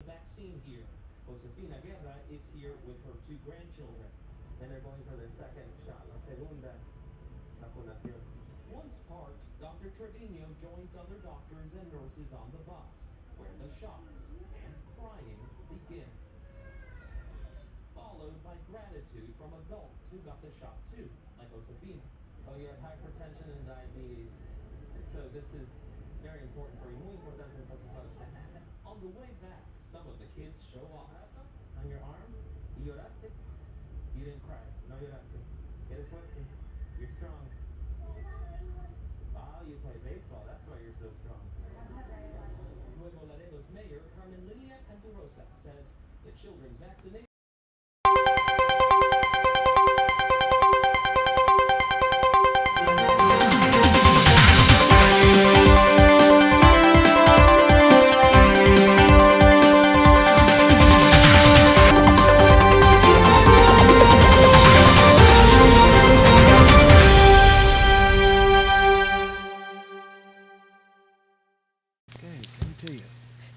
vaccine here. Josefina Guerra is here with her two grandchildren, and they're going for their second shot, la segunda vacunación. Once parked, Dr. Trevino joins other doctors and nurses on the bus, where the shots and crying begin, followed by gratitude from adults who got the shot too, like Josefina. Oh, you have hypertension and diabetes, so this is very important for you. Muy importante entonces para usted. On the way back, some of the kids show off. On your arm? ¿Y lloraste? You didn't cry. No lloraste. Eres fuerte. You're strong. Ah, you play baseball. That's why you're so strong. Nuevo Laredo's mayor, Carmen Lilia Canturosa, says the children's vaccination.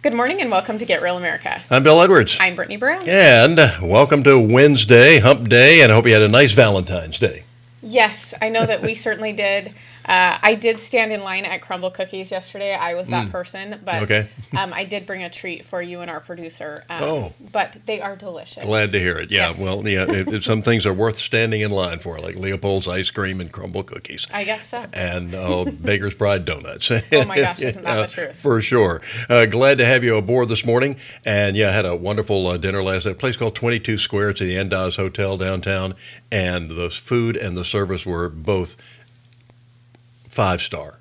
Good morning and welcome to Get Real America. I'm Bill Edwards. I'm Brittany Brown. And welcome to Wednesday, Hump Day, and I hope you had a nice Valentine's Day. Yes, I know that we certainly did. I did stand in line at Crumble Cookies yesterday. I was that person, but Okay. I did bring a treat for you and our producer. But they are delicious. Glad to hear it. Yeah, Yes. well, yeah, some things are worth standing in line for, like Leopold's ice cream and Crumble Cookies. I guess so. And Baker's Pride donuts. Oh my gosh, isn't that the truth? For sure. Glad to have you aboard this morning. And yeah, I had a wonderful dinner last night. A place called 22 Square. It's at the Andaz Hotel downtown. And the food and the service were both 5-star.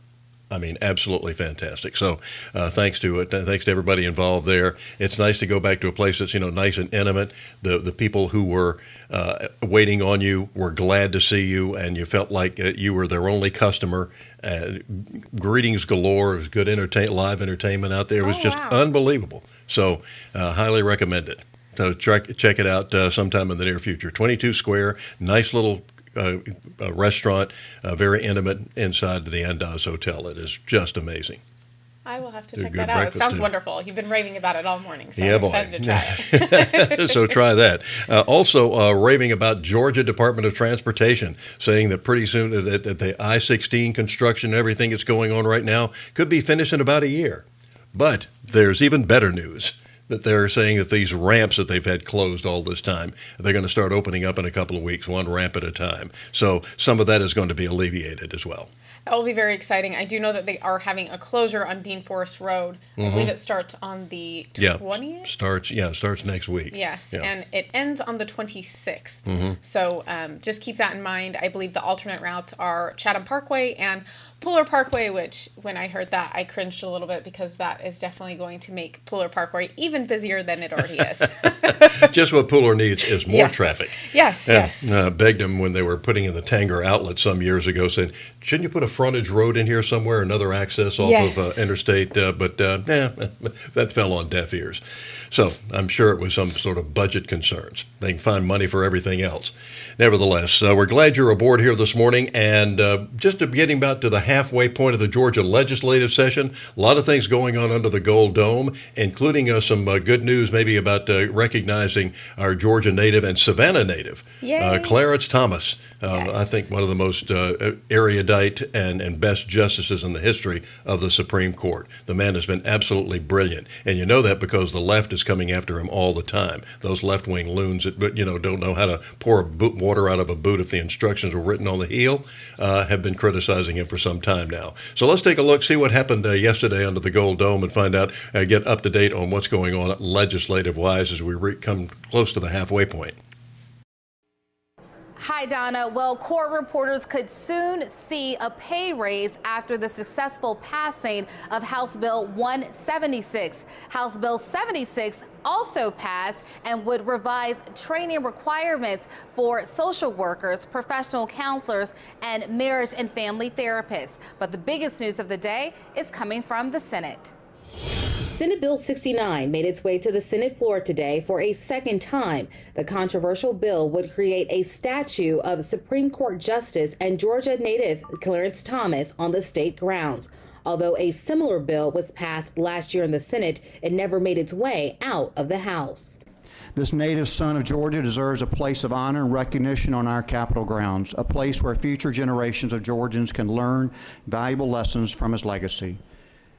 I mean, absolutely fantastic. So, thanks to everybody involved there. It's nice to go back to a place that's nice and intimate. The people who were waiting on you were glad to see you, and you felt like you were their only customer. Greetings galore. It was good live entertainment out there. It was just unbelievable. So, highly recommend it. So check it out sometime in the near future. 22 Square, nice little restaurant, very intimate inside the Andaz Hotel. It is just amazing. I will have to They're check good that out. It breakfast, sounds too. wonderful. You've been raving about it all morning, so Yeah, I'm boy. excited to try it. So try that. Also, raving about Georgia Department of Transportation, saying that pretty soon that the I-16 construction and everything that's going on right now could be finished in about a year. But there's even better news. That they're saying that these ramps that they've had closed all this time, they're going to start opening up in a couple of weeks, one ramp at a time. So some of that is going to be alleviated as well. That will be very exciting. I do know that they are having a closure on Dean Forest Road. I believe it starts on the 20th? Starts next week. Yes, Yeah. and it ends on the 26th. So just keep that in mind. I believe the alternate routes are Chatham Parkway and Pooler Parkway, which when I heard that, I cringed a little bit because that is definitely going to make Pooler Parkway even busier than it already is. Just what Pooler needs is more Yes. traffic. Yes, yes. Begged them when they were putting in the Tanger outlet some years ago, saying, shouldn't you put a frontage road in here somewhere, another access off Yes. of interstate? But that fell on deaf ears. So I'm sure it was some sort of budget concerns. They can find money for everything else. Nevertheless, we're glad you're aboard here this morning. And just getting about to the halfway point of the Georgia legislative session, a lot of things going on under the Gold Dome, including some good news maybe about recognizing our Georgia native and Savannah native, Yay. Clarence Thomas. Yes. I think one of the most erudite and best justices in the history of the Supreme Court. The man has been absolutely brilliant. And you know that because the left is coming after him all the time. Those left-wing loons that don't know how to pour water out of a boot if the instructions were written on the heel have been criticizing him for some time now. So let's take a look, see what happened yesterday under the Gold Dome and find out, get up to date on what's going on legislative-wise as we come close to the halfway point. Hi, Donna. Well, court reporters could soon see a pay raise after the successful passing of House Bill 176. House Bill 76 also passed and would revise training requirements for social workers, professional counselors, and marriage and family therapists. But the biggest news of the day is coming from the Senate. Senate Bill 69 made its way to the Senate floor today for a second time. The controversial bill would create a statue of Supreme Court Justice and Georgia native Clarence Thomas on the state grounds. Although a similar bill was passed last year in the Senate, it never made its way out of the House. This native son of Georgia deserves a place of honor and recognition on our Capitol grounds, a place where future generations of Georgians can learn valuable lessons from his legacy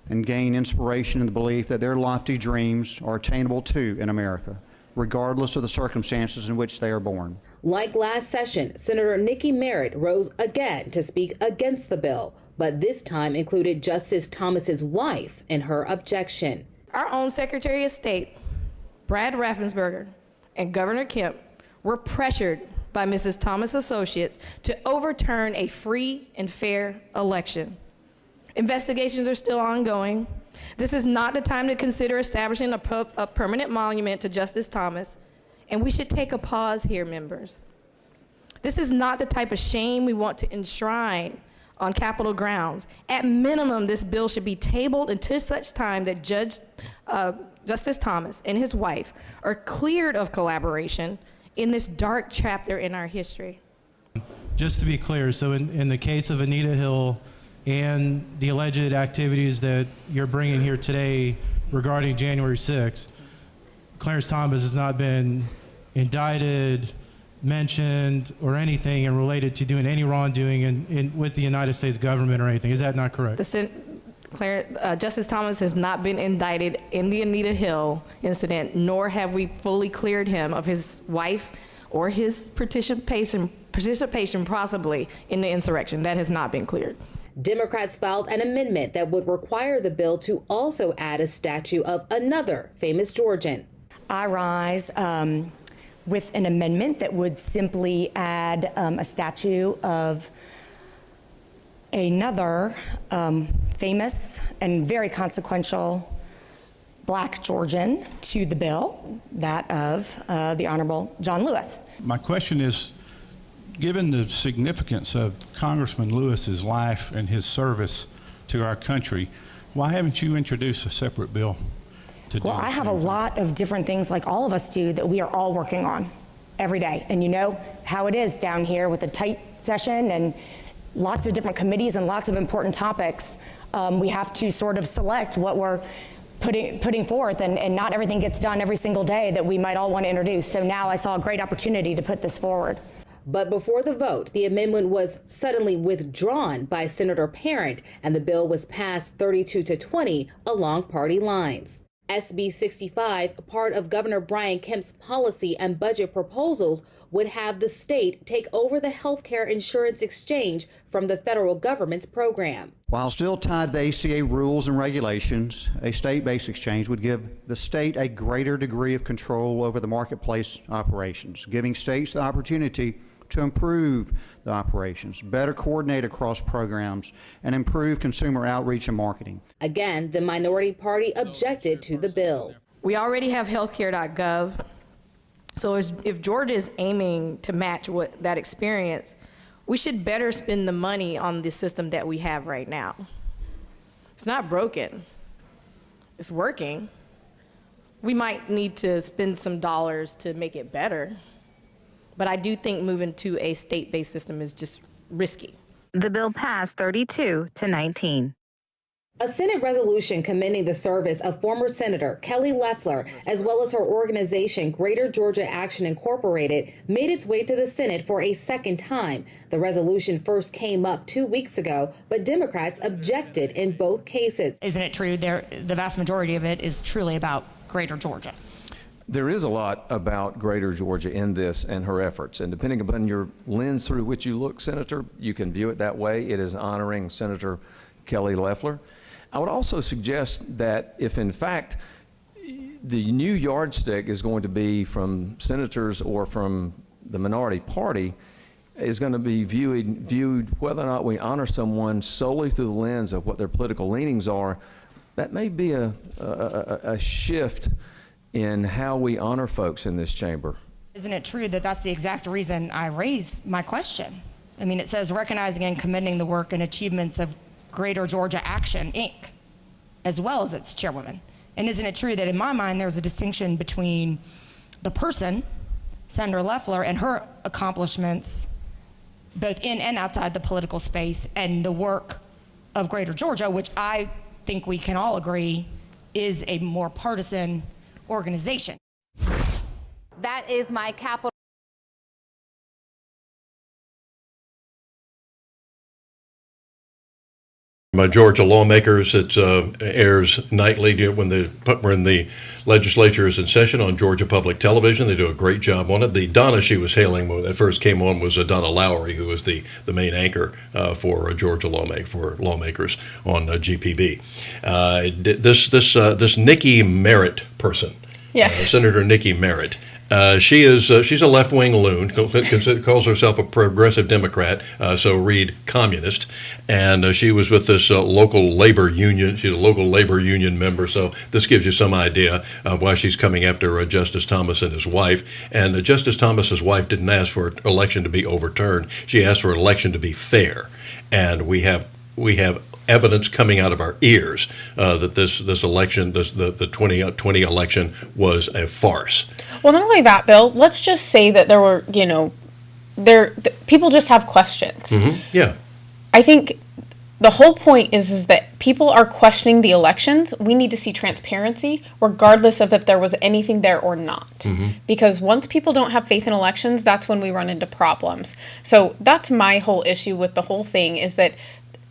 and gain inspiration in the belief that their lofty dreams are attainable too in America, regardless of the circumstances in which they are born. Like last session, Senator Nikki Merritt rose again to speak against the bill, but this time included Justice Thomas's wife in her objection. Our own Secretary of State, Brad Raffensperger, and Governor Kemp were pressured by Mrs. Thomas' associates to overturn a free and fair election. Investigations are still ongoing. This is not the time to consider establishing a permanent monument to Justice Thomas, and we should take a pause here, members. This is not the type of shame we want to enshrine on Capitol grounds. At minimum, this bill should be tabled until such time that Justice Thomas and his wife are cleared of collaboration in this dark chapter in our history. Just to be clear, so in the case of Anita Hill and the alleged activities that you're bringing here today regarding January 6th, Clarence Thomas has not been indicted, mentioned, or anything and related to doing any wrongdoing with the United States government or anything. Is that not correct? Justice Thomas has not been indicted in the Anita Hill incident, nor have we fully cleared him of his wife or his participation possibly in the insurrection. That has not been cleared. Democrats filed an amendment that would require the bill to also add a statue of another famous Georgian. I rise with an amendment that would simply add a statue of another famous and very consequential Black Georgian to the bill, that of the Honorable John Lewis. My question is, given the significance of Congressman Lewis's life and his service to our country, why haven't you introduced a separate bill to do Well, I have a lot of different things, like all of us do, that we are all working on every day. And you know how it is down here with a tight session and lots of different committees and lots of important topics. We have to sort of select what we're putting forth, and not everything gets done every single day that we might all want to introduce. So now I saw a great opportunity to put this forward. But before the vote, the amendment was suddenly withdrawn by Senator Parent, and the bill was passed 32-20 along party lines. SB 65, part of Governor Brian Kemp's policy and budget proposals, would have the state take over the healthcare insurance exchange from the federal government's program. While still tied to the ACA rules and regulations, a state-based exchange would give the state a greater degree of control over the marketplace operations, giving states the opportunity to improve the operations, better coordinate across programs, and improve consumer outreach and marketing. Again, the minority party objected to the bill. We already have healthcare.gov. So if Georgia is aiming to match that experience, we should better spend the money on the system that we have right now. It's not broken. It's working. We might need to spend some dollars to make it better. But I do think moving to a state-based system is just risky. The bill passed 32-19. A Senate resolution commending the service of former Senator Kelly Loeffler, as well as her organization Greater Georgia Action Incorporated, made its way to the Senate for a second time. The resolution first came up 2 weeks ago, but Democrats objected in both cases. Isn't it true the vast majority of it is truly about Greater Georgia? There is a lot about Greater Georgia in this and her efforts, and depending upon your lens through which you look, Senator, you can view it that way. It is honoring Senator Kelly Loeffler. I would also suggest that if in fact the new yardstick is going to be from senators or from the minority party, is going to be viewed whether or not we honor someone solely through the lens of what their political leanings are, that may be a shift in how we honor folks in this chamber. Isn't it true that that's the exact reason I raised my question? I mean, it says recognizing and commending the work and achievements of Greater Georgia Action, Inc., as well as its chairwoman. And isn't it true that in my mind there's a distinction between the person, Senator Loeffler, and her accomplishments both in and outside the political space, and the work of Greater Georgia, which I think we can all agree is a more partisan organization. That is my Capitol. Georgia lawmakers. It airs nightly when the legislature is in session on Georgia Public Television. They do a great job on it. The Donna she was hailing when it first came on was Donna Lowry, who was the main anchor for Georgia lawmakers on GPB. This Nikki Merritt person, Yes. Senator Nikki Merritt. She's a left-wing loon, calls herself a progressive Democrat, so read communist, and she was with this local labor union. She's a local labor union member, so this gives you some idea of why she's coming after Justice Thomas and his wife. And Justice Thomas's wife didn't ask for an election to be overturned. She asked for an election to be fair, and we have evidence coming out of our ears that this election, the 2020 election, was a farce. Well, not only that, Bill, let's just say that there were, people just have questions. Mm-hmm. Yeah. I think the whole point is that people are questioning the elections. We need to see transparency, regardless of if there was anything there or not. Mm-hmm. Because once people don't have faith in elections, that's when we run into problems. So that's my whole issue with the whole thing, is that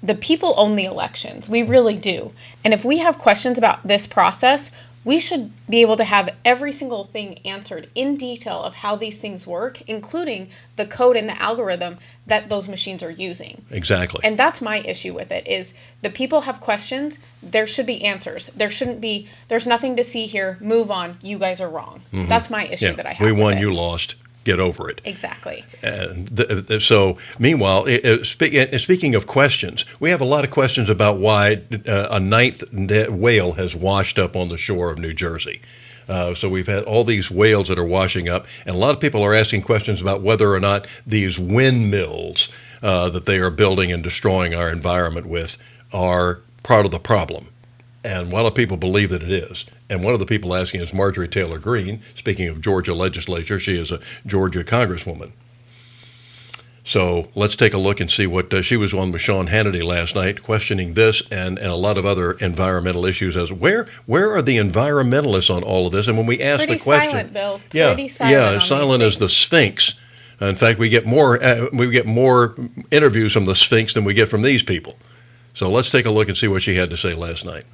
the people own the elections. We really do. And if we have questions about this process, we should be able to have every single thing answered in detail of how these things work, including the code and the algorithm that those machines are using. Exactly. And that's my issue with it, is the people have questions, there should be answers. There shouldn't be, there's nothing to see here, move on, you guys are wrong. Mm-hmm. That's my issue that I have We with won, it. you lost. Get over it. Exactly. And so, meanwhile, speaking of questions, we have a lot of questions about why a ninth whale has washed up on the shore of New Jersey. So we've had all these whales that are washing up, and a lot of people are asking questions about whether or not these windmills that they are building and destroying our environment with are part of the problem. And a lot of people believe that it is. And one of the people asking is Marjorie Taylor Greene. Speaking of Georgia legislature, she is a Georgia congresswoman. So let's take a look and see what she was on with Sean Hannity last night, questioning this and a lot of other environmental issues. As where are the environmentalists on all of this? And when we ask Pretty the question, silent, Bill. yeah, Pretty silent on silent these as the Sphinx. In fact, we get more interviews from the Sphinx than we get from these people. So let's take a look and see what she had to say last night.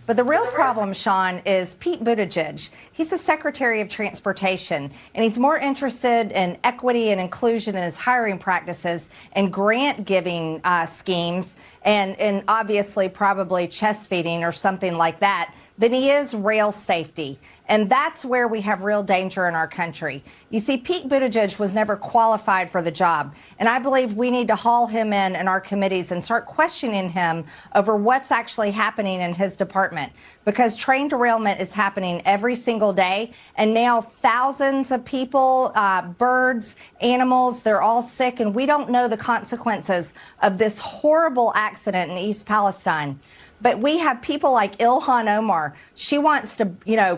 But the real problem, Sean, is Pete Buttigieg. He's the Secretary of Transportation, and he's more interested in equity and inclusion in his hiring practices and grant-giving schemes and obviously probably chest feeding or something like that than he is rail safety. And that's where we have real danger in our country. You see, Pete Buttigieg was never qualified for the job. And I believe we need to haul him in our committees and start questioning him over what's actually happening in his department. Because train derailment is happening every single day. And now thousands of people, birds, animals, they're all sick. And we don't know the consequences of this horrible accident in East Palestine. But we have people like Ilhan Omar. She wants to,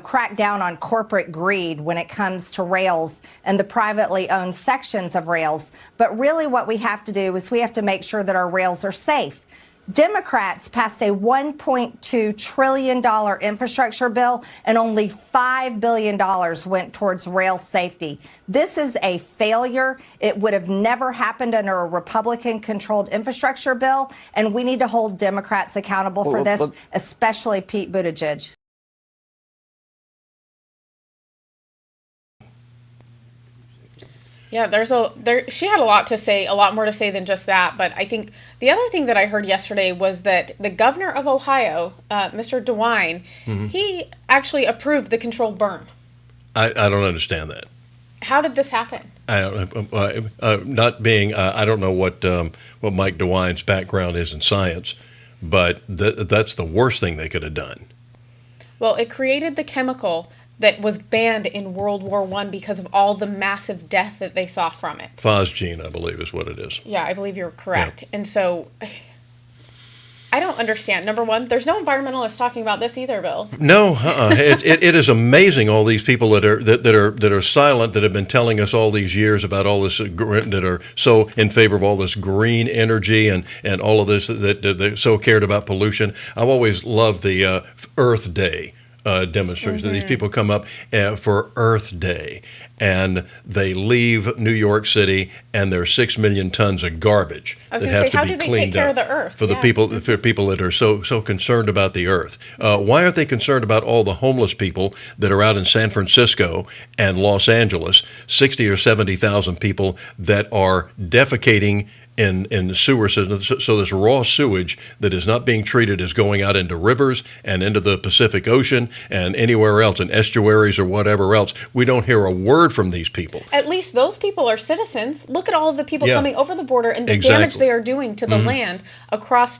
crack down on corporate greed when it comes to rails and the privately owned sections of rails. But really what we have to do is we have to make sure that our rails are safe. Democrats passed a $1.2 trillion infrastructure bill, and only $5 billion went towards rail safety. This is a failure. It would have never happened under a Republican-controlled infrastructure bill, and we need to hold Democrats accountable for this, especially Pete Buttigieg. Yeah, she had a lot to say, a lot more to say than just that. But I think the other thing that I heard yesterday was that the governor of Ohio, Mr. DeWine, he actually approved the controlled burn. I don't understand that. How did this happen? I don't know what Mike DeWine's background is in science, but that's the worst thing they could have done. Well, it created the chemical that was banned in World War I because of all the massive death that they saw from it. Phosgene, I believe, is what it is. Yeah, I believe you're correct. Yeah. And so I don't understand. Number one, there's no environmentalists talking about this either, Bill. No, it is amazing, all these people that are silent, that have been telling us all these years about all this, that are so in favor of all this green energy and all of this, that they're so cared about pollution. I've always loved the Earth Day demonstration. These people come up for Earth Day, and they leave New York City, and there's 6 million tons of garbage I was that going to have say, how to be do they cleaned take care up of the Earth? for the people that are so concerned about the Earth. Why aren't they concerned about all the homeless people that are out in San Francisco and Los Angeles? 60 or 70,000 people that are defecating in sewer systems. So this raw sewage that is not being treated is going out into rivers and into the Pacific Ocean and anywhere else, in estuaries or whatever else. We don't hear a word from these people. At least those people are citizens. Look at all of the people coming over the border and the damage they are doing to the land across,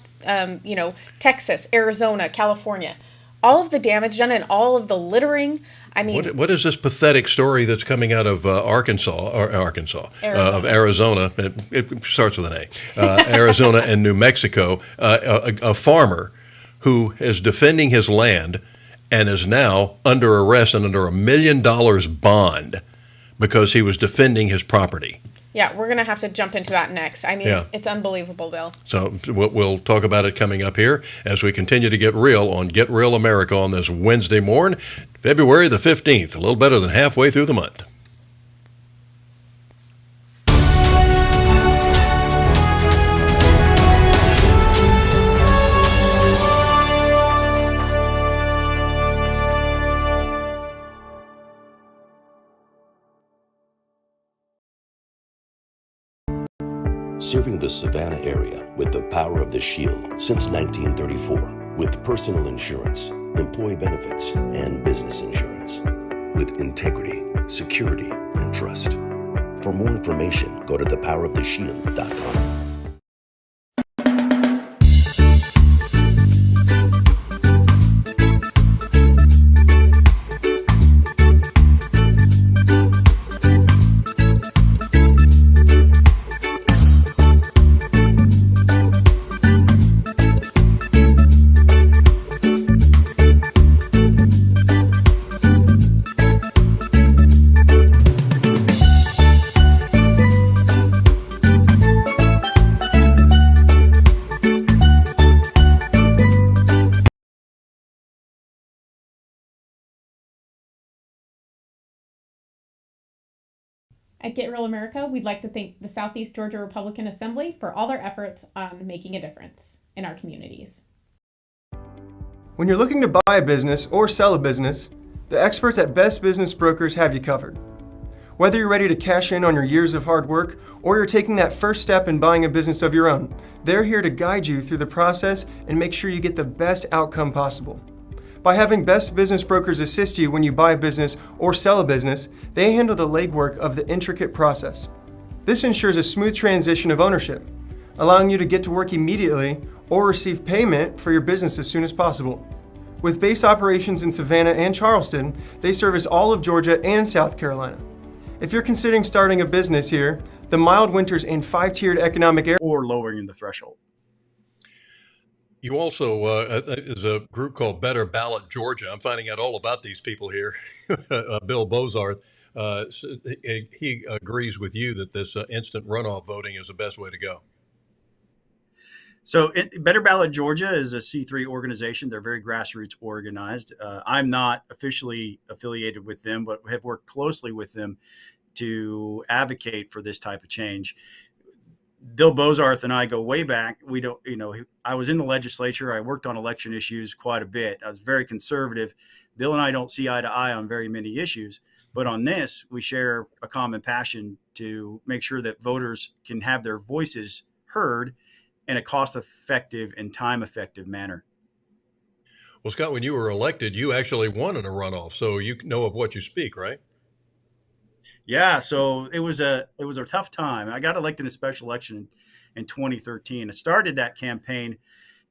Texas, Arizona, California. All of the damage done and all of the littering. I mean, what is this pathetic story that's coming out of Arizona? It starts with an A. Arizona and New Mexico. A farmer who is defending his land and is now under arrest and under $1 million bond because he was defending his property. Yeah, we're going to have to jump into that next. I mean, It's unbelievable, Bill. So we'll talk about it coming up here as we continue to get real on Get Real America on this Wednesday morning, February the 15th, a little better than halfway through the month. Serving the Savannah area with the power of the Shield since 1934, with personal insurance, employee benefits, and business insurance. With integrity, security, and trust. For more information, go to thepoweroftheshield.com. At Get Real America, we'd like to thank the Southeast Georgia Republican Assembly for all their efforts on making a difference in our communities. When you're looking to buy a business or sell a business, the experts at Best Business Brokers have you covered. Whether you're ready to cash in on your years of hard work or you're taking that first step in buying a business of your own, they're here to guide you through the process and make sure you get the best outcome possible. By having Best Business Brokers assist you when you buy a business or sell a business, they handle the legwork of the intricate process. This ensures a smooth transition of ownership, allowing you to get to work immediately or receive payment for your business as soon as possible. With base operations in Savannah and Charleston, they service all of Georgia and South Carolina. If you're considering starting a business here, the mild winters and 5-tiered economic area or lowering the threshold. You also, there's a group called Better Ballot Georgia. I'm finding out all about these people here. Bill Bozarth, he agrees with you that this instant runoff voting is the best way to go. So Better Ballot Georgia is a C3 organization. They're very grassroots organized. I'm not officially affiliated with them, but have worked closely with them to advocate for this type of change. Bill Bozarth and I go way back. We don't, I was in the legislature. I worked on election issues quite a bit. I was very conservative. Bill and I don't see eye to eye on very many issues, but on this, we share a common passion to make sure that voters can have their voices heard in a cost-effective and time-effective manner. Well, Scott, when you were elected, you actually won in a runoff, so you know of what you speak, right? Yeah, so it was a tough time. I got elected in a special election in 2013. I started that campaign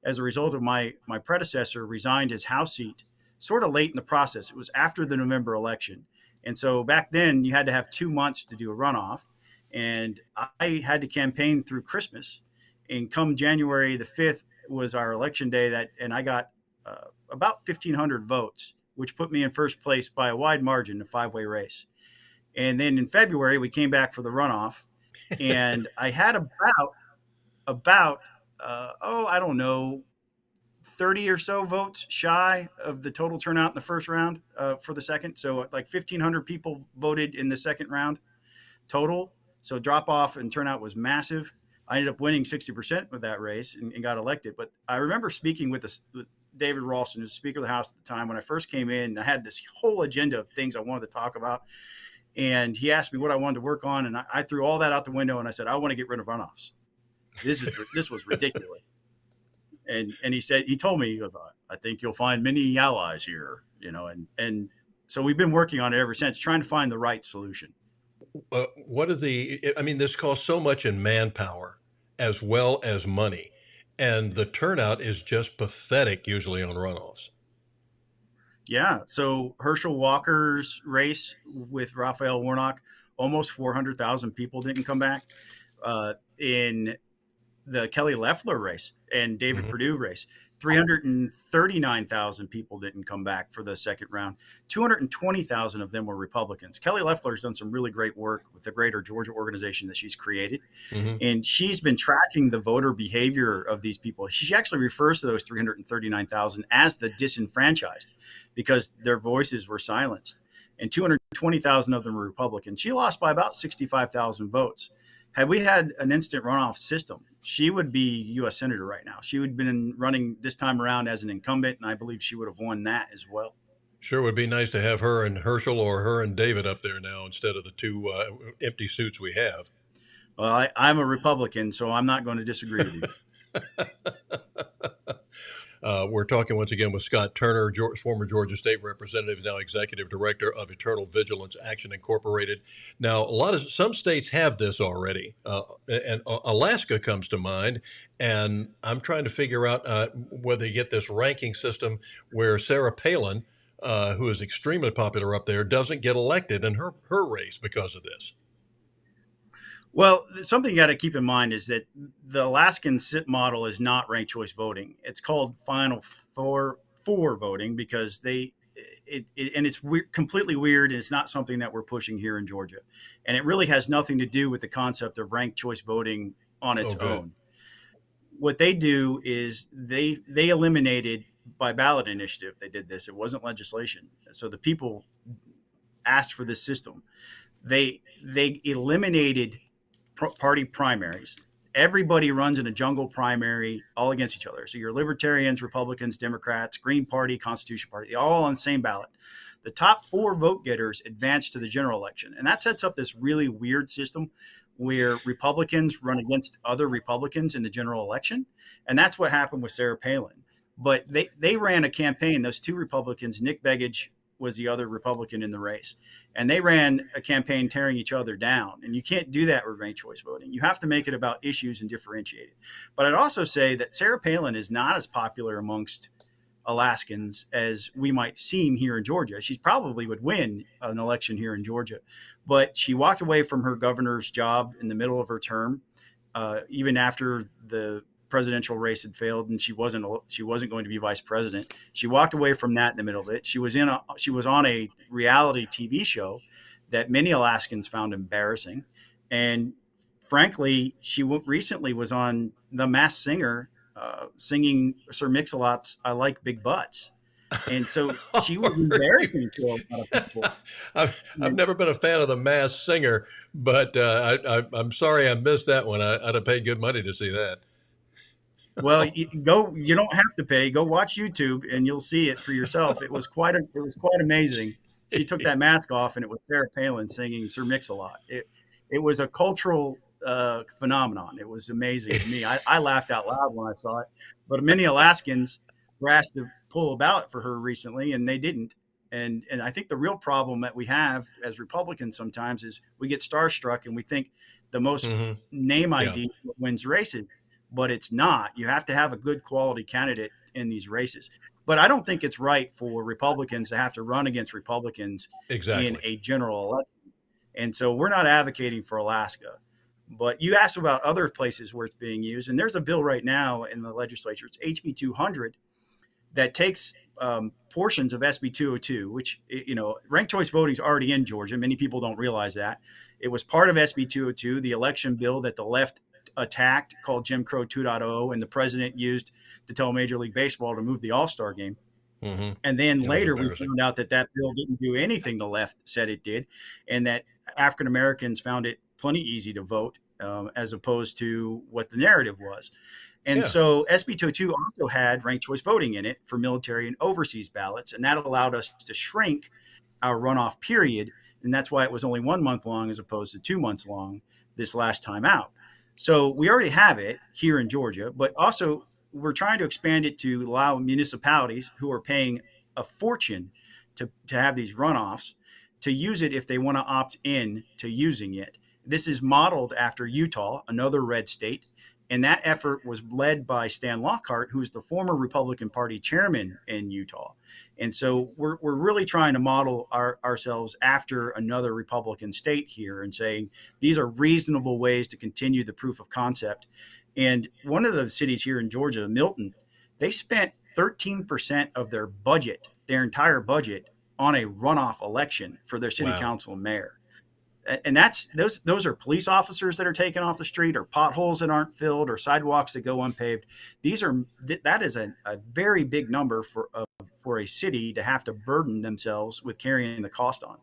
as a result of my predecessor resigned his House seat sort of late in the process. It was after the November election. And so back then you had to have 2 months to do a runoff. And I had to campaign through Christmas. And come January the 5th, was our election day, and I got about 1,500 votes, which put me in first place by a wide margin, a 5-way race. And then in February, we came back for the runoff, and I had about I don't know, 30 or so votes shy of the total turnout in the first round for the second. So like 1,500 people voted in the second round total. So drop off and turnout was massive. I ended up winning 60% of that race and got elected. But I remember speaking with David Ralston, who's Speaker of the House at the time, when I first came in. I had this whole agenda of things I wanted to talk about. And he asked me what I wanted to work on. And I threw all that out the window and I said, I want to get rid of runoffs. This was ridiculous. And he told me, he goes, I think you'll find many allies here, and so we've been working on it ever since, trying to find the right solution. This costs so much in manpower as well as money, and the turnout is just pathetic usually on runoffs. Yeah. So Herschel Walker's race with Raphael Warnock, almost 400,000 people didn't come back. In the Kelly Loeffler race and David Perdue race, 339,000 people didn't come back for the second round. 220,000 of them were Republicans. Kelly Loeffler has done some really great work with the Greater Georgia organization that she's created. And she's been tracking the voter behavior of these people. She actually refers to those 339,000 as the disenfranchised because their voices were silenced. And 220,000 of them were Republican. She lost by about 65,000 votes. Had we had an instant runoff system, she would be U.S. Senator right now. She would have been running this time around as an incumbent, and I believe she would have won that as well. Sure would be nice to have her and Herschel or her and David up there now instead of the two empty suits we have. Well, I'm a Republican, so I'm not going to disagree with you. We're talking once again with Scott Turner, former Georgia State Representative, now Executive Director of Eternal Vigilance Action Incorporated. Now, some states have this already, and Alaska comes to mind. And I'm trying to figure out whether you get this ranking system where Sarah Palin, who is extremely popular up there, doesn't get elected in her race because of this. Well, something you got to keep in mind is that the Alaskan SIP model is not ranked choice voting. It's called Final Four voting because it's completely weird, and it's not something that we're pushing here in Georgia. And it really has nothing to do with the concept of ranked choice voting on its own. What they do is they eliminated by ballot initiative. They did this. It wasn't legislation. So the people asked for this system. They eliminated party primaries. Everybody runs in a jungle primary all against each other. So you're Libertarians, Republicans, Democrats, Green Party, Constitution Party, they're all on the same ballot. The top 4 vote getters advance to the general election. And that sets up this really weird system where Republicans run against other Republicans in the general election. And that's what happened with Sarah Palin. But they ran a campaign, those 2 Republicans, Nick Begich was the other Republican in the race. And they ran a campaign tearing each other down. And you can't do that with ranked choice voting. You have to make it about issues and differentiate it. But I'd also say that Sarah Palin is not as popular amongst Alaskans as we might seem here in Georgia. She probably would win an election here in Georgia. But she walked away from her governor's job in the middle of her term, even after the presidential race had failed and she wasn't going to be vice president. She walked away from that in the middle of it. She was on a reality TV show that many Alaskans found embarrassing. And frankly, she recently was on The Masked Singer singing Sir Mix-a-Lot's I Like Big Butts. And so she was embarrassing to a lot of people. I've never been a fan of The Masked Singer, but I'm sorry I missed that one. I'd have paid good money to see that. Well, you don't have to pay. Go watch YouTube and you'll see it for yourself. It was quite amazing. She took that mask off and it was Sarah Palin singing Sir Mix-a-Lot. It was a cultural phenomenon. It was amazing to me. I laughed out loud when I saw it. But many Alaskans were asked to pull a ballot for her recently and they didn't. And I think the real problem that we have as Republicans sometimes is we get starstruck and we think the most name ID wins races. But it's not. You have to have a good quality candidate in these races. But I don't think it's right for Republicans to have to run against Republicans in a general election. And so we're not advocating for Alaska. But you asked about other places where it's being used, and there's a bill right now in the legislature. It's HB 200 that takes portions of SB 202, which, ranked choice voting is already in Georgia. Many people don't realize that. It was part of SB 202, the election bill that the left attacked, called Jim Crow 2.0, and the president used to tell Major League Baseball to move the All-Star game. Mm-hmm. And then later we found out that bill didn't do anything the left said it did, and that African Americans found it plenty easy to vote, as opposed to what the narrative was. And so SB 202 also had ranked choice voting in it for military and overseas ballots, and that allowed us to shrink our runoff period, and that's why it was only 1 month long as opposed to 2 months long this last time out. So we already have it here in Georgia, but also we're trying to expand it to allow municipalities who are paying a fortune to have these runoffs to use it if they want to opt in to using it. This is modeled after Utah, another red state, and that effort was led by Stan Lockhart, who's the former Republican Party chairman in Utah. And so we're really trying to model ourselves after another Republican state here and saying these are reasonable ways to continue the proof of concept. And one of the cities here in Georgia, Milton, they spent 13% of their budget, their entire budget, on a runoff election for their city council and mayor. And that's those are police officers that are taken off the street, or potholes that aren't filled, or sidewalks that go unpaved. That is a very big number for a city to have to burden themselves with carrying the cost on.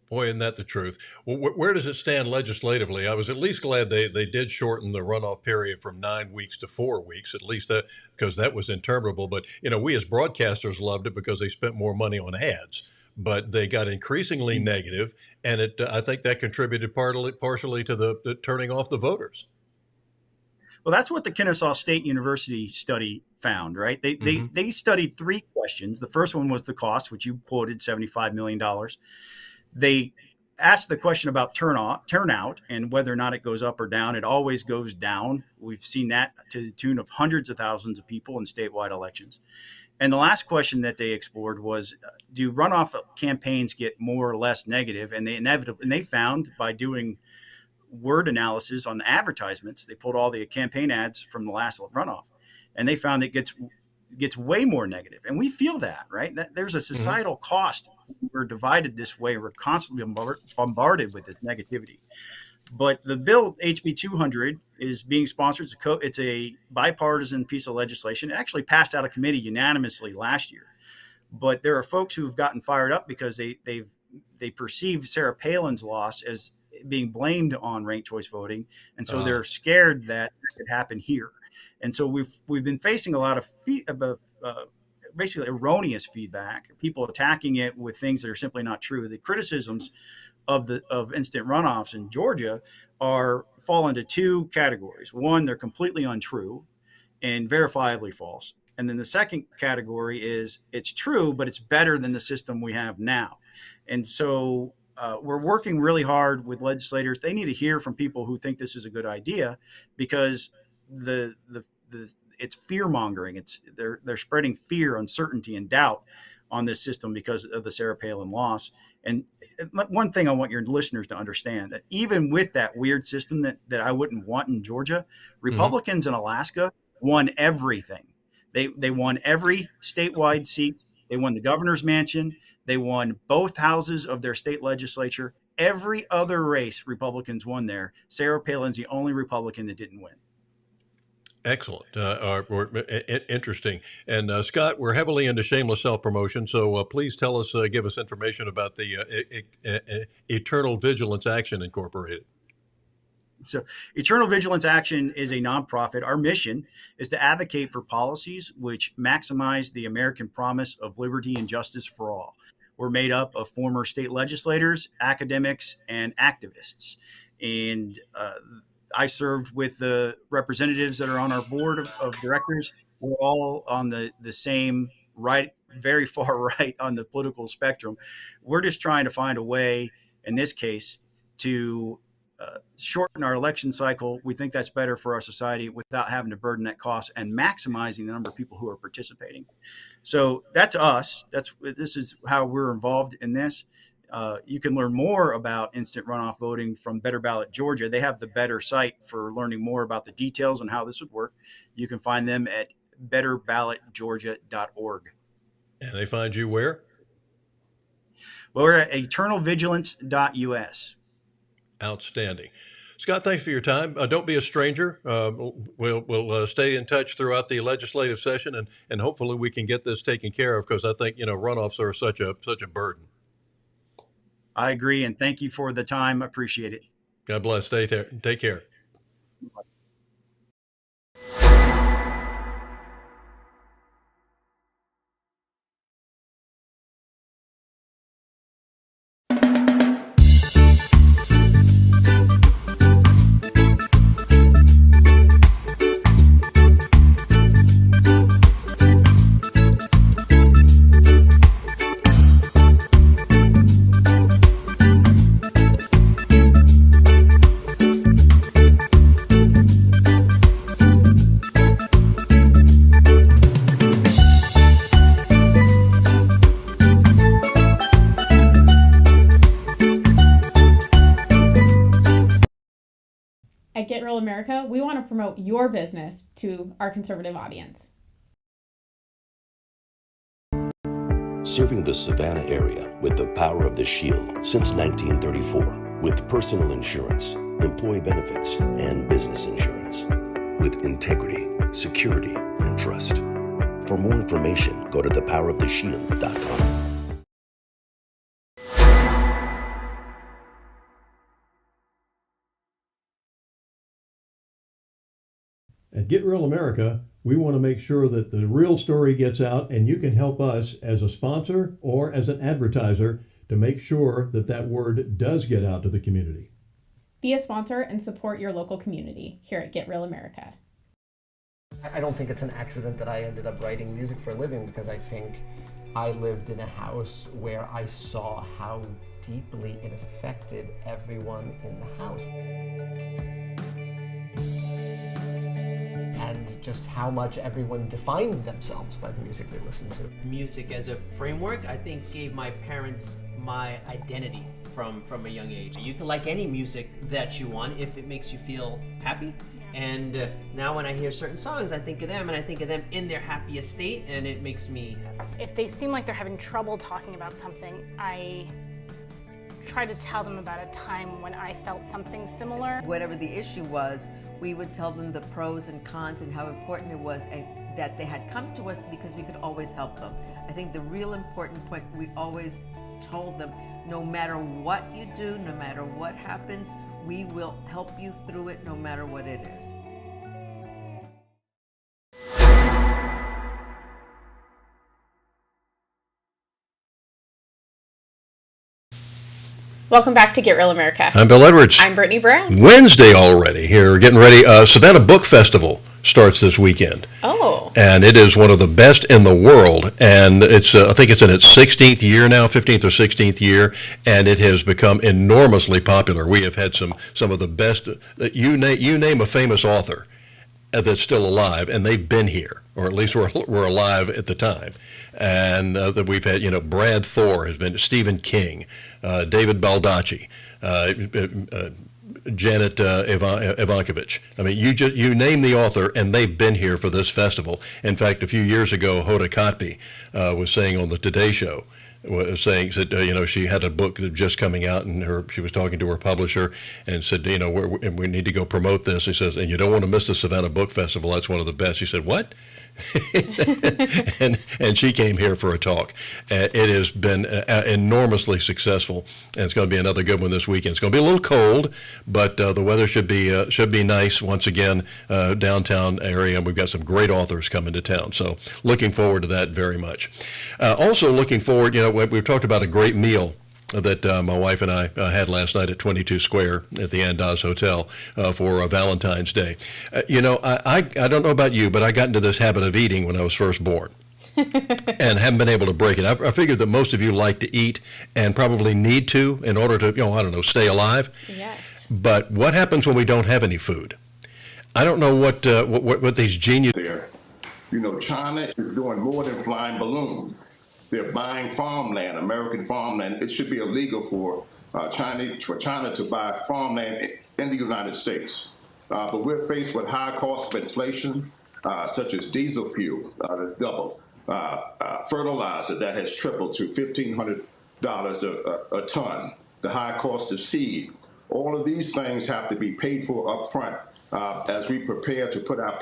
Boy, isn't that the truth? Well, where does it stand legislatively? I was at least glad they did shorten the runoff period from 9 weeks to 4 weeks, at least because that was interminable. But, we as broadcasters loved it because they spent more money on ads. But they got increasingly negative, and I think that contributed partially to the turning off the voters. Well, that's what the Kennesaw State University study found, right? They studied 3 questions. The first one was the cost, which you quoted, $75 million. They asked the question about turnout and whether or not it goes up or down. It always goes down. We've seen that to the tune of hundreds of thousands of people in statewide elections. And the last question that they explored was, do runoff campaigns get more or less negative? And they found, by doing word analysis on the advertisements, they pulled all the campaign ads from the last runoff, and they found it gets way more negative. And we feel that, right? That there's a societal cost. We're divided this way. We're constantly bombarded with this negativity. But the bill, HB 200, is being sponsored. It's a bipartisan piece of legislation. It actually passed out of committee unanimously last year. But there are folks who've gotten fired up because they perceive Sarah Palin's loss as being blamed on ranked choice voting, and so they're scared that it could happen here. And so we've been facing a lot of basically erroneous feedback, people attacking it with things that are simply not true. The criticisms of instant runoffs in Georgia fall into 2 categories. One, they're completely untrue and verifiably false. And then the second category is it's true, but it's better than the system we have now. And so we're working really hard with legislators. They need to hear from people who think this is a good idea, because it's fear mongering. They're spreading fear, uncertainty, and doubt on this system because of the Sarah Palin loss. And one thing I want your listeners to understand, that even with that weird system that I wouldn't want in Georgia, Republicans in Alaska won everything. They won every statewide seat. They won the governor's mansion. They won both houses of their state legislature. Every other race Republicans won there. Sarah Palin's the only Republican that didn't win. Excellent. Interesting. And Scott, we're heavily into shameless self-promotion, so please tell us, give us information about the Eternal Vigilance Action Incorporated. So Eternal Vigilance Action is a nonprofit. Our mission is to advocate for policies which maximize the American promise of liberty and justice for all. We're made up of former state legislators, academics, and activists. And I served with the representatives that are on our board of directors. We're all on the same right, very far right on the political spectrum. We're just trying to find a way, in this case, to shorten our election cycle. We think that's better for our society without having to burden that cost and maximizing the number of people who are participating. So that's us. This is how we're involved in this. You can learn more about instant runoff voting from Better Ballot Georgia. They have the better site for learning more about the details and how this would work. You can find them at betterballotgeorgia.org. And they find you where? Well, we're at eternalvigilance.us. Outstanding. Scott, thanks for your time. Don't be a stranger. We'll stay in touch throughout the legislative session, and hopefully we can get this taken care of, because I think, runoffs are such a burden. I agree, and thank you for the time. Appreciate it. God bless. Take care. At Get Real America, we want to promote your business to our conservative audience. Serving the Savannah area with the power of the Shield since 1934, with personal insurance, employee benefits, and business insurance, with integrity, security, and trust. For more information, go to thepoweroftheshield.com. At Get Real America, we want to make sure that the real story gets out, and you can help us as a sponsor or as an advertiser to make sure that that word does get out to the community. Be a sponsor and support your local community here at Get Real America. I don't think it's an accident that I ended up writing music for a living, because I think I lived in a house where I saw how deeply it affected everyone in the house. And just how much everyone defined themselves by the music they listened to. Music as a framework, I think, gave my parents my identity from a young age. You can like any music that you want if it makes you feel happy. And now when I hear certain songs, I think of them, and I think of them in their happiest state, and it makes me happy. If they seem like they're having trouble talking about something, I try to tell them about a time when I felt something similar. Whatever the issue was, we would tell them the pros and cons and how important it was, and that they had come to us because we could always help them. I think the real important point, we always told them, no matter what you do, no matter what happens, we will help you through it no matter what it is. Welcome back to Get Real America. I'm Bill Edwards. I'm Brittany Brown. Wednesday already here, getting ready. Savannah Book Festival starts this weekend. Oh. And it is one of the best in the world. And it's I think it's in its 16th year now, 15th or 16th year, and it has become enormously popular. We have had some of the best. You name a famous author that's still alive, and they've been here, or at least were alive at the time. And that we've had, Brad Thor has been, Stephen King, David Baldacci, Janet Ivankovich. I mean, you name the author, and they've been here for this festival. In fact, a few years ago, Hoda Kotb was saying on the Today Show, said she had a book just coming out, and she was talking to her publisher and said, we need to go promote this. He says, and you don't want to miss the Savannah Book Festival. That's one of the best. She said, what? and she came here for a talk. It has been enormously successful, and it's going to be another good one this weekend. It's going to be a little cold, but the weather should be nice once again, downtown area, and we've got some great authors coming to town. So looking forward to that very much. Also looking forward, we've talked about a great meal that my wife and I had last night at 22 Square at the Andaz Hotel for Valentine's Day. I don't know about you, but I got into this habit of eating when I was first born and haven't been able to break it. I figured that most of you like to eat and probably need to in order to, stay alive. Yes. But what happens when we don't have any food? I don't know what these geniuses... China is doing more than flying balloons. they're buying farmland, American farmland. It should be illegal for China to buy farmland in the United States. But we're faced with high costs of inflation, such as diesel fuel, that's doubled, fertilizer that has tripled to $1,500 a ton, the high cost of seed. All of these things have to be paid for up front as we prepare to put our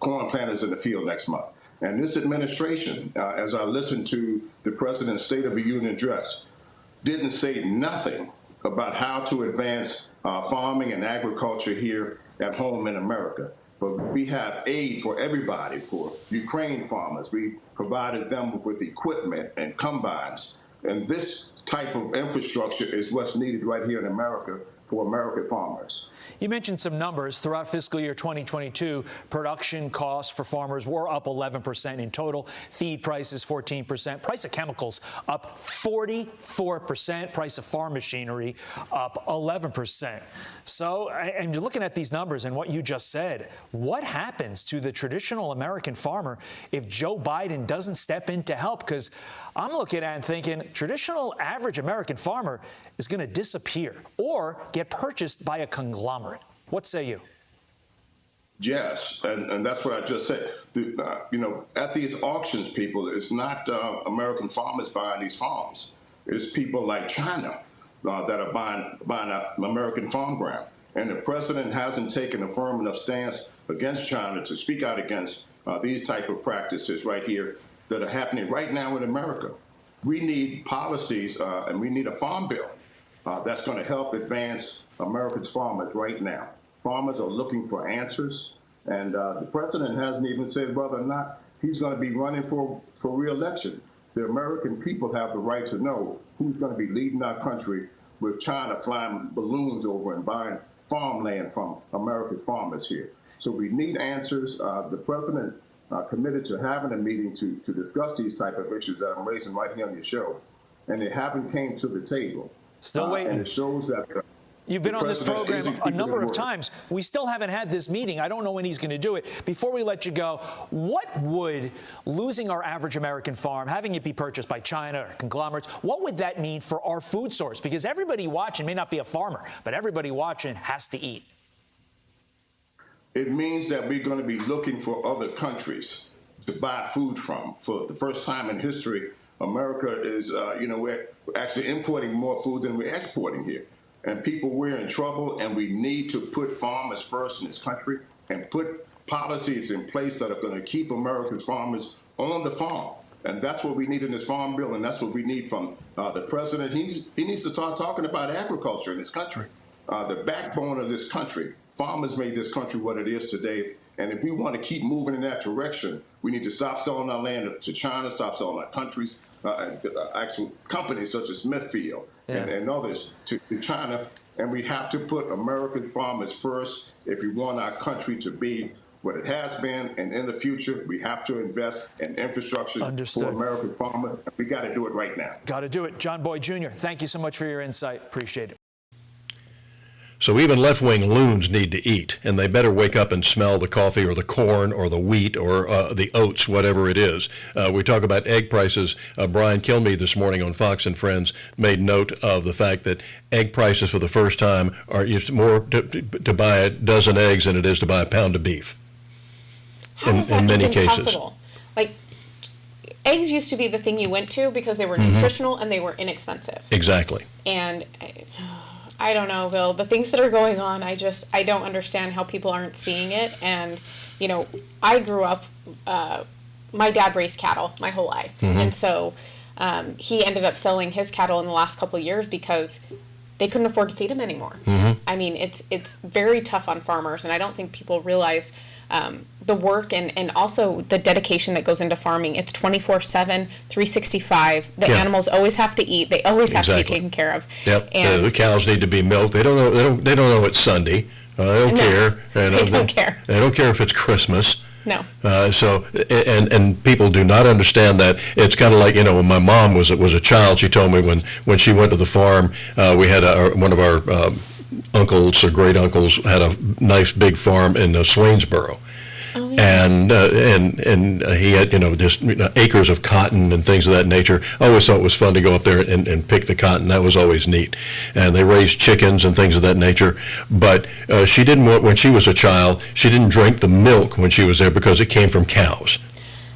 corn planters in the field next month. And this administration, as I listened to the President's State of the Union address, didn't say nothing about how to advance farming and agriculture here at home in America. But we have aid for everybody, for Ukraine farmers. We provided them with equipment and combines. And this type of infrastructure is what's needed right here in America for American farmers. You mentioned some numbers. Throughout fiscal year 2022, production costs for farmers were up 11% in total. Feed prices 14%. Price of chemicals up 44%. Price of farm machinery up 11%. So, and you're looking at these numbers and what you just said. What happens to the traditional American farmer if Joe Biden doesn't step in to help? Because I'm looking at it and thinking traditional average American farmer is going to disappear or get purchased by a conglomerate. What say you? Yes, and that's what I just said. At these auctions, people, it's not American farmers buying these farms. It's people like China that are buying up American farm ground. And the president hasn't taken a firm enough stance against China to speak out against these type of practices right here that are happening right now in America. We need policies and we need a farm bill that's going to help advance America's farmers right now. Farmers are looking for answers, and the president hasn't even said whether or not he's going to be running for re-election. The American people have the right to know who's going to be leading our country with China flying balloons over and buying farmland from America's farmers here. So we need answers. The president committed to having a meeting to discuss these type of issues that I'm raising right here on your show, and they haven't came to the table. Still waiting. And it shows that you've been on this program a number of times. We still haven't had this meeting. I don't know when he's going to do it. Before we let you go, what would losing our average American farm, having it be purchased by China or conglomerates, what would that mean for our food source? Because everybody watching may not be a farmer, but everybody watching has to eat. It means that we're going to be looking for other countries to buy food from. For the first time in history, America is, we're actually importing more food than we're exporting here. And people, we're in trouble, and we need to put farmers first in this country and put policies in place that are going to keep American farmers on the farm. And that's what we need in this farm bill, and that's what we need from the president. He needs to start talking about agriculture in this country, the backbone of this country. Farmers made this country what it is today. And if we want to keep moving in that direction, we need to stop selling our land to China, stop selling our countries, actual companies such as Smithfield and others to China. And we have to put American farmers first if we want our country to be what it has been. And in the future, we have to invest in infrastructure for American farmers. We got to do it right now. Got to do it. John Boyd Jr., thank you so much for your insight. Appreciate it. So even left-wing loons need to eat, and they better wake up and smell the coffee or the corn or the wheat or the oats, whatever it is. We talk about egg prices. Brian Kilmeade this morning on Fox and Friends made note of the fact that egg prices for the first time are more to buy a dozen eggs than it is to buy a pound of beef. How is that in many even cases. possible? Like, eggs used to be the thing you went to because they were nutritional and they were inexpensive. Exactly. And I don't know, Bill. The things that are going on, I don't understand how people aren't seeing it. And, I grew up, my dad raised cattle my whole life. And so he ended up selling his cattle in the last couple of years because they couldn't afford to feed him anymore. I mean, it's very tough on farmers, and I don't think people realize the work and also the dedication that goes into farming. It's 24/7, 365. The animals always have to eat. They always have to be taken care of. Yep. And the cows need to be milked. They don't know. They don't know it's Sunday. They don't care. They don't care. They don't care if it's Christmas. No. So people do not understand that. It's kind of like, when my mom was a child, she told me when she went to the farm, we had one of our uncles or great uncles had a nice big farm in Swainsboro. and he had just acres of cotton and things of that nature. I always thought it was fun to go up there and pick the cotton. That was always neat. And they raised chickens and things of that nature. But she didn't want, when she was a child, she didn't drink the milk when she was there because it came from cows.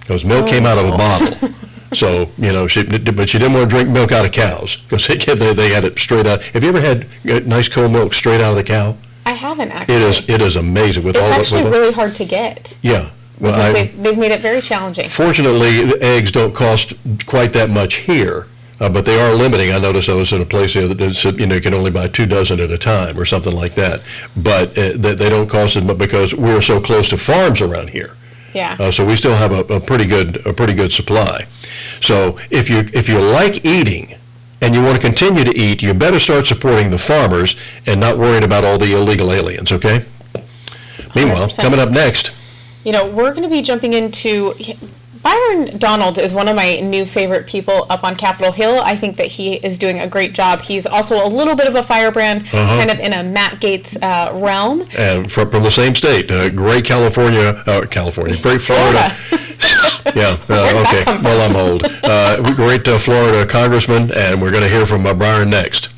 Because milk came out of a bottle. So, but she didn't want to drink milk out of cows because they had it straight out. Have you ever had nice cold milk straight out of the cow? I haven't actually. It is amazing. It's actually really hard to get. Yeah. Well, they've made it very challenging. Fortunately, the eggs don't cost quite that much here, but they are limiting. I noticed I was in a place here that said, you can only buy 2 dozen at a time or something like that. But they don't cost as much because we're so close to farms around here. Yeah. So we still have a pretty good supply. So if you like eating and you want to continue to eat, you better start supporting the farmers and not worrying about all the illegal aliens, okay? Meanwhile, 100%. Coming up next. We're going to be jumping into... Byron Donald is one of my new favorite people up on Capitol Hill. I think that he is doing a great job. He's also a little bit of a firebrand, kind of in a Matt Gaetz realm. And from the same state, great great Florida. Yeah, okay, well, I'm old. Great Florida congressman, and we're going to hear from Byron next.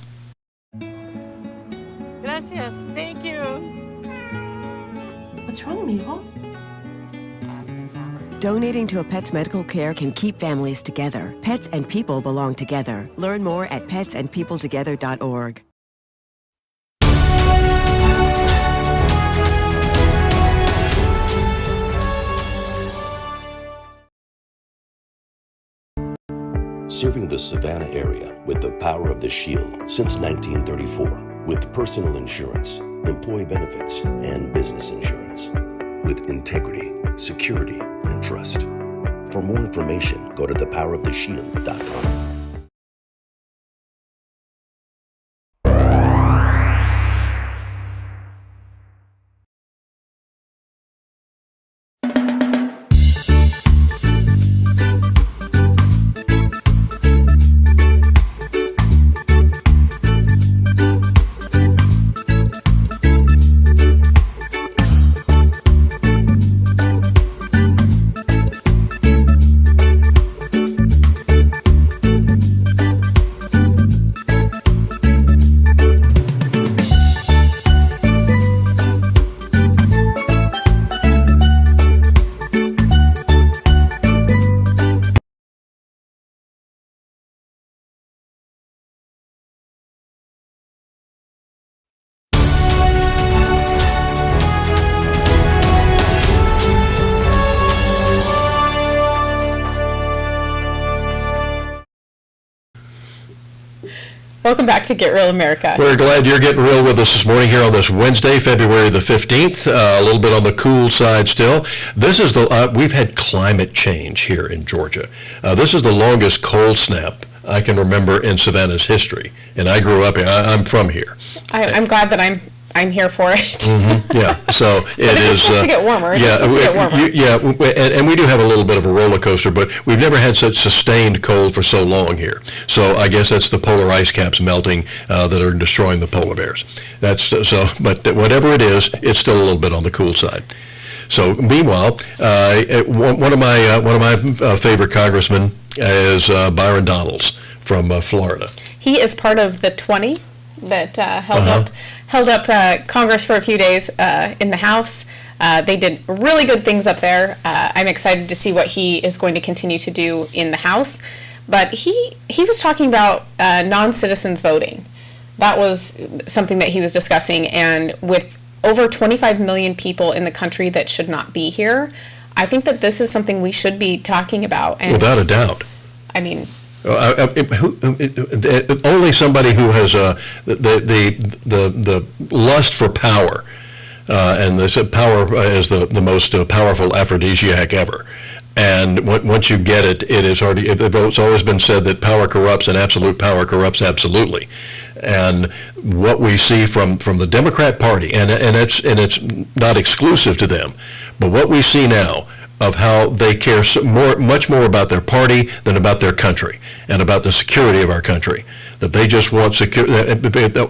Gracias. Thank you. What's wrong, mijo? Donating to a pet's medical care can keep families together. Pets and people belong together. Learn more at petsandpeopletogether.org. Serving the Savannah area with the power of the Shield since 1934, with personal insurance, employee benefits, and business insurance. With integrity, security, and trust. For more information, go to thepoweroftheshield.com. Welcome back to Get Real America. We're glad you're getting real with us this morning here on this Wednesday, February the 15th. A little bit on the cool side still. This is we've had climate change here in Georgia. This is the longest cold snap I can remember in Savannah's history. And I grew up here. I'm from here. I'm glad that I'm here for it. Mm-hmm. Yeah, so it's supposed to get warmer. And we do have a little bit of a roller coaster, but we've never had such sustained cold for so long here. So I guess that's the polar ice caps melting that are destroying the polar bears. But whatever it is, it's still a little bit on the cool side. So meanwhile, one of my favorite congressmen is Byron Donalds from Florida. He is part of the 20 that held up Congress for a few days in the House. They did really good things up there. I'm excited to see what he is going to continue to do in the House. But he was talking about non-citizens voting. That was something that he was discussing. And with over 25 million people in the country that should not be here, I think that this is something we should be talking about. And, without a doubt. I mean... only somebody who has the lust for power, and they said power is the most powerful aphrodisiac ever. And once you get it, it is hard. It's always been said that power corrupts, and absolute power corrupts absolutely. And what we see from the Democrat Party, and it's not exclusive to them, but what we see now of how they care much more about their party than about their country and about the security of our country. That they just want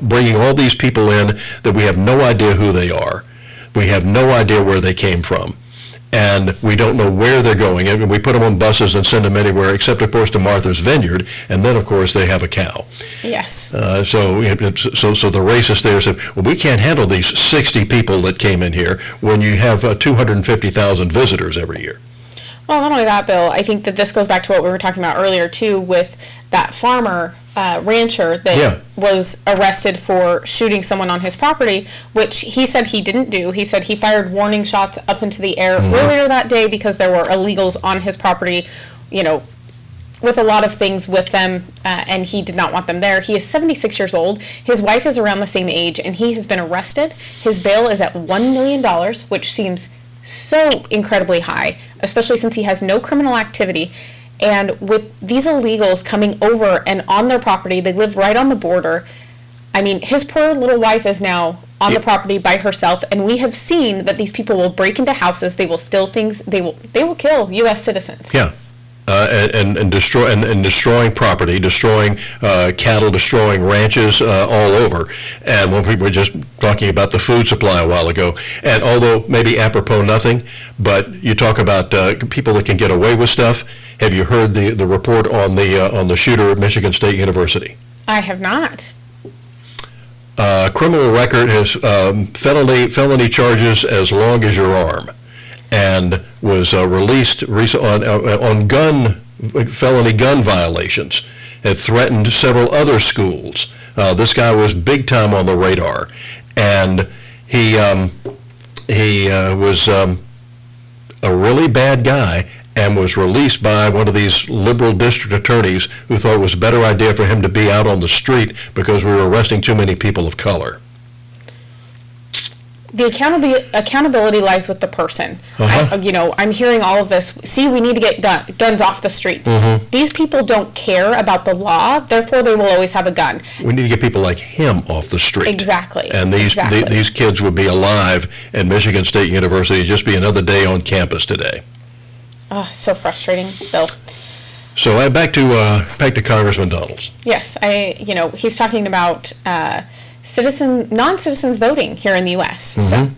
bringing all these people in that we have no idea who they are. We have no idea where they came from. and we don't know where they're going. I mean, we put them on buses and send them anywhere except, of course, to Martha's Vineyard, and then, of course, they have a cow. Yes. So the racist there said, well, we can't handle these 60 people that came in here when you have 250,000 visitors every year. Well, not only that, Bill, I think that this goes back to what we were talking about earlier, too, with that farmer, rancher that was arrested for shooting someone on his property, which he said he didn't do. He said he fired warning shots up into the air earlier that day because there were illegals on his property, you know, with a lot of things with them, and he did not want them there. He is 76 years old. His wife is around the same age, and he has been arrested. His bail is at $1 million, which seems so incredibly high, especially since he has no criminal activity. And with these illegals coming over and on their property, they live right on the border. I mean, his poor little wife is now on the property by herself, and we have seen that these people will break into houses, they will steal things, they will kill U.S. citizens. Yeah. And destroying property, destroying cattle, destroying ranches all over. And when we were just talking about the food supply a while ago, and although maybe apropos nothing, but you talk about people that can get away with stuff. Have you heard the report on the shooter at Michigan State University? I have not. Criminal record has felony charges as long as your arm, and was released on felony gun violations. Had threatened several other schools. This guy was big time on the radar, and he was a really bad guy, and was released by one of these liberal district attorneys who thought it was a better idea for him to be out on the street because we were arresting too many people of color. The accountability lies with the person. I'm hearing all of this. See, we need to get guns off the streets. These people don't care about the law, therefore they will always have a gun. We need to get people like him off the street. Exactly. And these kids would be alive at Michigan State University. It'd just be another day on campus today. Oh, so frustrating, Bill. So back to Congressman Donalds. Yes, he's talking about non-citizens voting here in the U.S. So.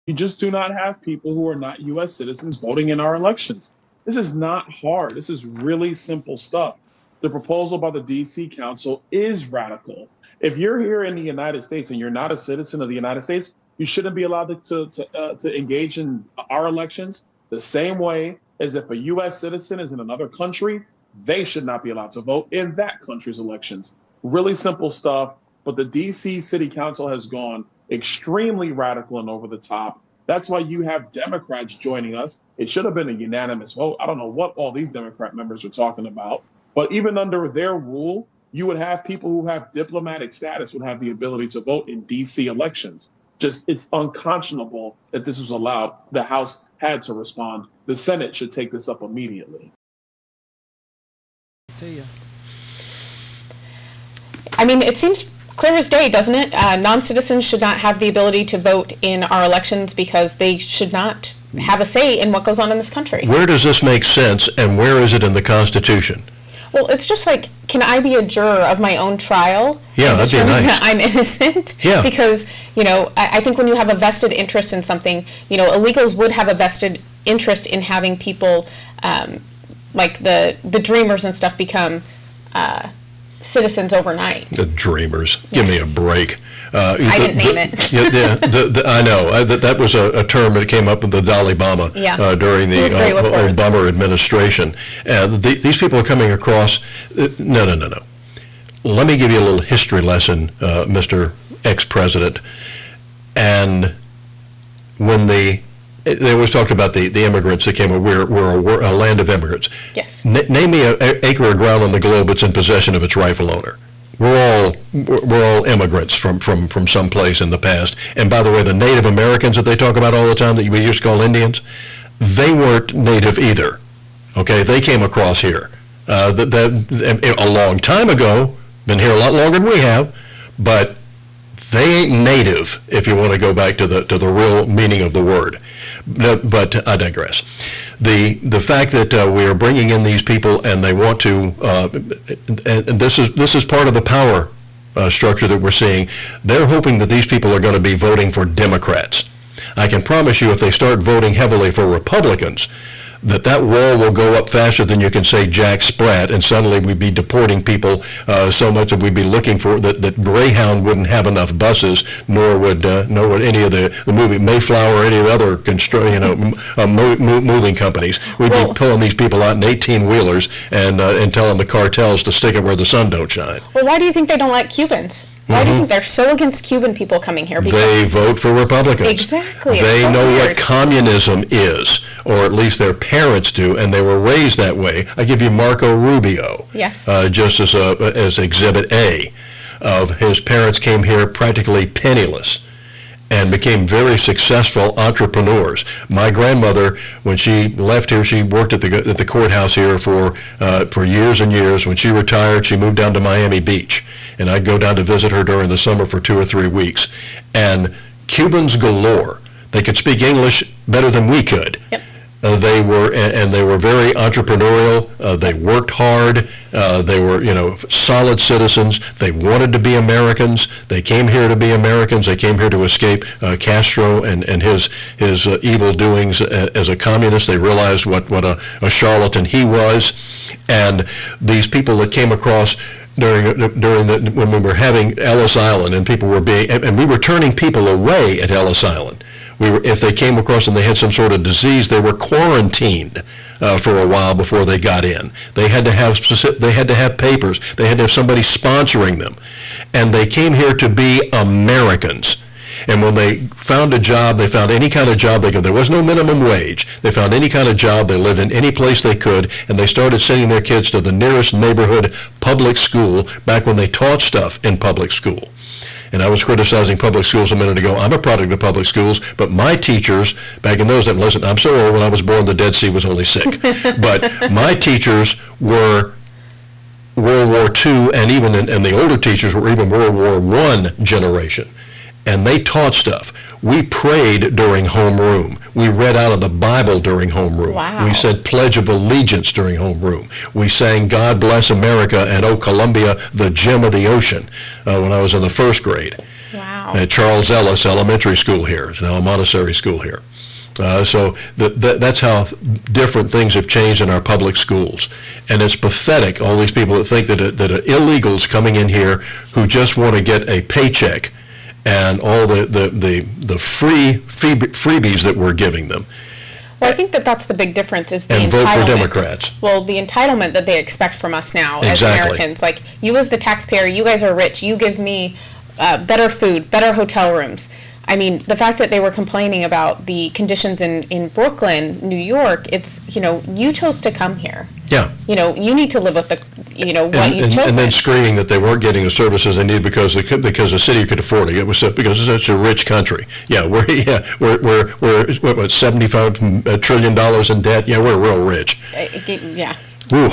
You just do not have people who are not U.S. citizens voting in our elections. This is not hard. This is really simple stuff. The proposal by the D.C. Council is radical. If you're here in the United States and you're not a citizen of the United States, you shouldn't be allowed to engage in our elections the same way as if a U.S. citizen is in another country, they should not be allowed to vote in that country's elections. Really simple stuff, but the D.C. City Council has gone extremely radical and over the top. That's why you have Democrats joining us. It should have been a unanimous vote. I don't know what all these Democrat members are talking about, but even under their rule, you would have people who have diplomatic status would have the ability to vote in D.C. elections. It's unconscionable that this was allowed. The House had to respond. The Senate should take this up immediately. I mean, it seems clear as day, doesn't it? Non-citizens should not have the ability to vote in our elections because they should not have a say in what goes on in this country. Where does this make sense, and where is it in the Constitution? Well, it's just like, can I be a juror of my own trial? Yeah, that'd be nice. That I'm innocent? Yeah. Because, I think when you have a vested interest in something, illegals would have a vested interest in having people like the Dreamers and stuff become citizens overnight. The Dreamers. Give me a break. I didn't name it. I know. That was a term that came up with the Dalai Lama during the Obama administration. These people are coming across. No. Let me give you a little history lesson, Mr. Ex-President. And when they always talked about the immigrants that came. We're a land of immigrants. Yes. Name me an acre of ground on the globe that's in possession of its rightful owner. We're all immigrants from some place in the past. And by the way, the Native Americans that they talk about all the time that we used to call Indians, they weren't native either. Okay, they came across here a long time ago. Been here a lot longer than we have, but they ain't native if you want to go back to the real meaning of the word. But I digress. The fact that we are bringing in these people and they want to, and this is part of the power structure that we're seeing. They're hoping that these people are going to be voting for Democrats. I can promise you if they start voting heavily for Republicans, that wall will go up faster than you can say Jack Sprat, and suddenly we'd be deporting people so much that we'd be looking for that Greyhound wouldn't have enough buses, nor would any of the moving Mayflower or any of the other moving companies. We'd be pulling these people out in 18-wheelers and telling the cartels to stick it where the sun don't shine. Well, why do you think they don't like Cubans? Why do you think they're so against Cuban people coming here? Because they vote for Republicans. Exactly. They so know weird. what communism is, or at least their parents do, and they were raised that way. I give you Marco Rubio, yes, just as Exhibit A, of his parents came here practically penniless and became very successful entrepreneurs. My grandmother, when she left here, she worked at the courthouse here for years and years. When she retired, she moved down to Miami Beach, and I'd go down to visit her during the summer for 2 or 3 weeks. And Cubans galore. They could speak English better than we could. Yep. They were very entrepreneurial. They worked hard. They were, solid citizens. They wanted to be Americans. They came here to be Americans. They came here to escape Castro and his evil doings as a communist. They realized what a charlatan he was, and these people that came across when we were having Ellis Island, and people were and we were turning people away at Ellis Island. If they came across and they had some sort of disease, they were quarantined for a while before they got in. They had to have papers. They had to have somebody sponsoring them, and they came here to be Americans. And when they found a job, they found any kind of job they could. There was no minimum wage. They found any kind of job. They lived in any place they could, and they started sending their kids to the nearest neighborhood public school back when they taught stuff in public school. And I was criticizing public schools a minute ago. I'm a product of public schools, but my teachers back in those days, listen, I'm so old, when I was born, the Dead Sea was only sick. But my teachers were World War II, and the older teachers were even World War I generation. And they taught stuff. We prayed during homeroom. We read out of the Bible during homeroom. Wow. We said Pledge of Allegiance during homeroom. We sang God Bless America and Oh Columbia, the Gem of the Ocean when I was in the first grade. Wow. At Charles Ellis Elementary School here. It's now a Montessori school here. So that's how different things have changed in our public schools. And it's pathetic, all these people that think that are illegals coming in here who just want to get a paycheck and all the freebies that we're giving them. Well, I think that's the big difference is the and entitlement. vote for Democrats. Well, the entitlement that they expect from us now as Exactly. Americans. Like, you as the taxpayer, you guys are rich. You give me better food, better hotel rooms. I mean, the fact that they were complaining about the conditions in Brooklyn, New York, it's, you chose to come here. Yeah. You need to live with what you've chosen. And then screaming that they weren't getting the services they needed because the city could afford it. It was because it's such a rich country. Yeah, we're $75 trillion in debt. Yeah, we're real rich. Yeah. Ooh.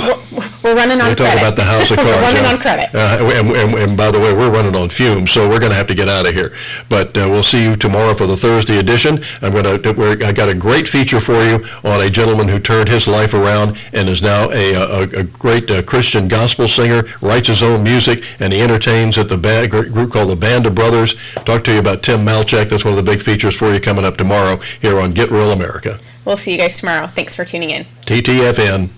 We're running on we credit. talk about the house of cards. We're running on credit. And by the way, we're running on fumes, so we're going to have to get out of here. But we'll see you tomorrow for the Thursday edition. I got a great feature for you on a gentleman who turned his life around and is now a great Christian gospel singer, writes his own music, and he entertains at the group called the Band of Brothers. Talk to you about Tim Malchek. That's one of the big features for you coming up tomorrow here on Get Real America. We'll see you guys tomorrow. Thanks for tuning in. TTFN.